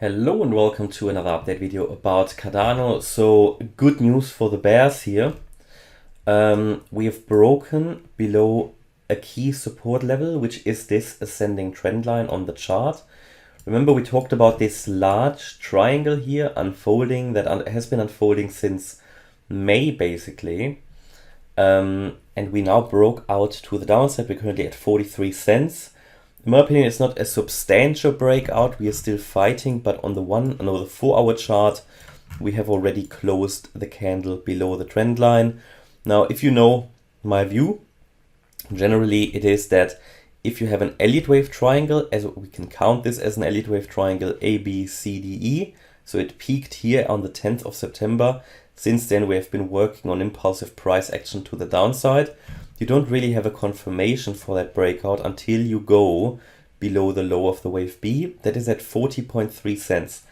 Hello and welcome to another update video about Cardano. So good news for the bears here. We have broken below a key support level, which is this ascending trend line on the chart. Remember we talked about this large triangle here unfolding that has been unfolding since May basically. And we now broke out to the downside. We're currently at 43 cents. In my opinion, it's not a substantial breakout. We are still fighting, but on the 4-hour chart, we have already closed the candle below the trend line. Now, if you know my view, generally it is that if you have an Elliott wave triangle, as we can count this as an Elliott wave triangle, A, B, C, D, E. So it peaked here on the 10th of September. Since then, we have been working on impulsive price action to the downside. You don't really have a confirmation for that breakout until you go below the low of the wave B. That is at 40.3 cents.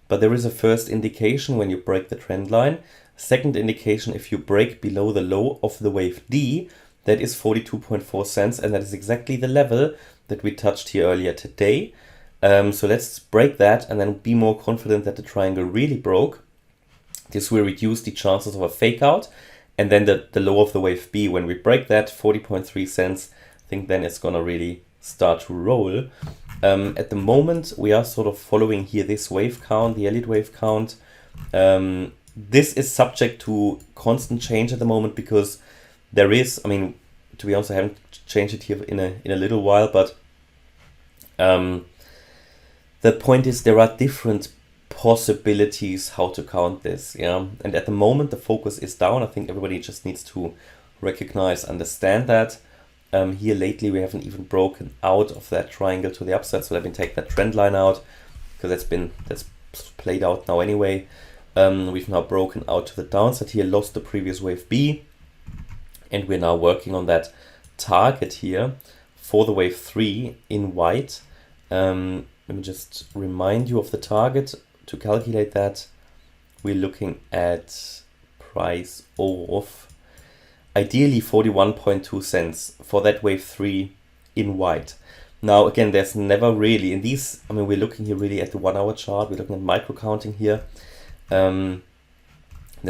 But there is a first indication when you break the trend line. Second indication if you break below the low of the wave D, that is 42.4 cents. And that is exactly the level that we touched here earlier today. So let's break that and then be more confident that the triangle really broke. This will reduce the chances of a fake out. And then the low of the wave B, when we break that 40.3 cents, I think then it's gonna really start to roll. At the moment, we are sort of following here this wave count, the Elliott wave count. This is subject to constant change at the moment because there is, I mean, to be honest, I haven't changed it here in a little while, but the point is there are different possibilities how to count this, yeah. And at the moment the focus is down. I think everybody just needs to understand that. Here lately we haven't even broken out of that triangle to the upside, so let me take that trend line out because that's played out now anyway. We've now broken out to the downside here, lost the previous wave B, and we're now working on that target here for the wave 3 in white. Let me just remind you of the target. To calculate that, we're looking at price of ideally 41.2 cents for that wave 3 in white. Now, again, there's never really in these, I mean, we're looking here really at the 1-hour chart. We're looking at micro counting here. There's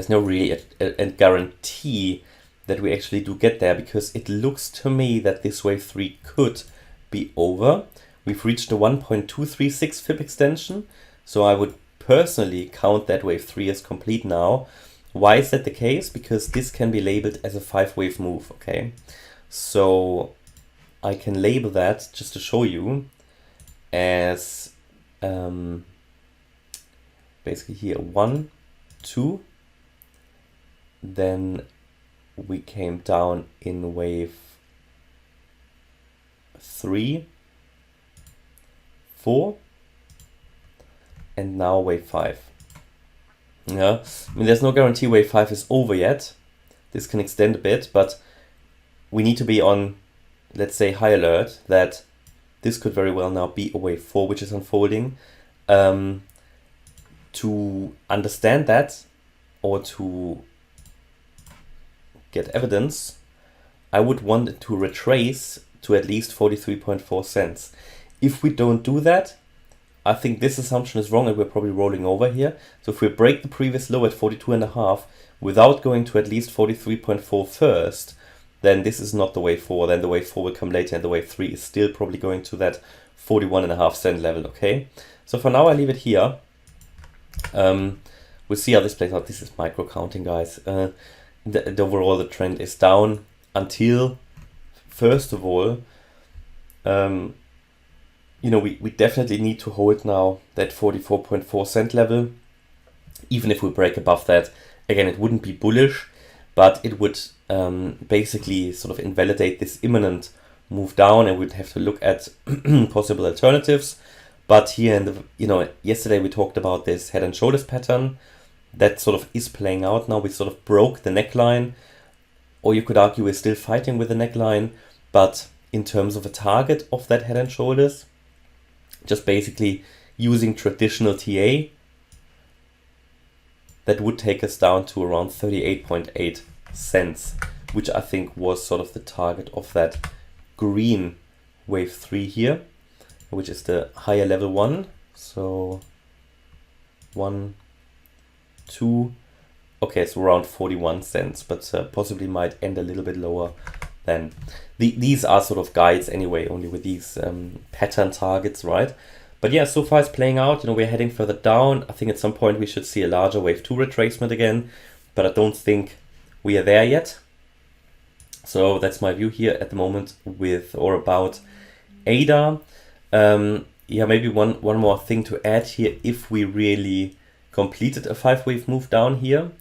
no really a guarantee that we actually do get there because it looks to me that this wave 3 could be over. We've reached the 1.236 Fib extension. So I would personally count that wave 3 as complete now. Why is that the case? Because this can be labeled as a 5-wave move, okay? So I can label that, just to show you, as basically here 1, 2, then we came down in wave 3, 4, and now wave 5. Yeah, I mean, there's no guarantee wave 5 is over yet. This can extend a bit, but we need to be on, let's say, high alert that this could very well now be a wave 4 which is unfolding. To understand that or to get evidence, I would want it to retrace to at least 43.4 cents. If we don't do that, I think this assumption is wrong and we're probably rolling over here. So if we break the previous low at 42.5 without going to at least 43.4 first, then this is not the way forward. Then the way 4 will come later and the wave 3 is still probably going to that 41.5 cent level, okay? So for now I leave it here. We'll see how this plays out. This is micro counting, guys. Overall the trend is down until, first of all, you know, we definitely need to hold now that 44.4 cent level. Even if we break above that, again, it wouldn't be bullish, but it would basically sort of invalidate this imminent move down, and we'd have to look at possible alternatives. But here in the, you know, yesterday we talked about this head and shoulders pattern that sort of is playing out now. We sort of broke the neckline, or you could argue we're still fighting with the neckline, but in terms of a target of that head and shoulders, just basically using traditional TA, that would take us down to around 38.8 cents, which I think was sort of the target of that green wave 3 here, which is the higher level one. So 1, 2. Okay, so around 41 cents, but possibly might end a little bit lower than. These are sort of guides anyway, only with these pattern targets, right? But yeah, so far it's playing out. You know, we're heading further down. I think at some point we should see a larger wave 2 retracement again, but I don't think we are there yet. So that's my view here at the moment with or about ADA. Yeah, maybe one more thing to add here. If we really completed a 5-wave move down here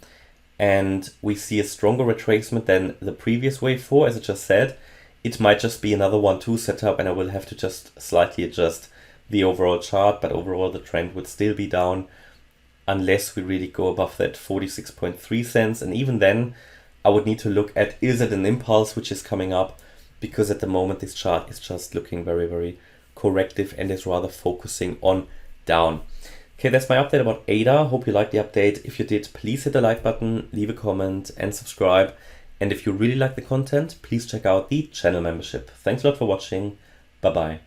and we see a stronger retracement than the previous wave 4, as I just said, it might just be another 1-2 setup, and I will have to just slightly adjust the overall chart, but overall the trend would still be down unless we really go above that 46.3 cents. And even then I would need to look at, is it an impulse which is coming up, because at the moment this chart is just looking very, very corrective and is rather focusing on down. Okay, that's my update about ADA. Hope you liked the update. If you did, please hit the like button, leave a comment and subscribe. And if you really like the content, please check out the channel membership. Thanks a lot for watching. Bye bye.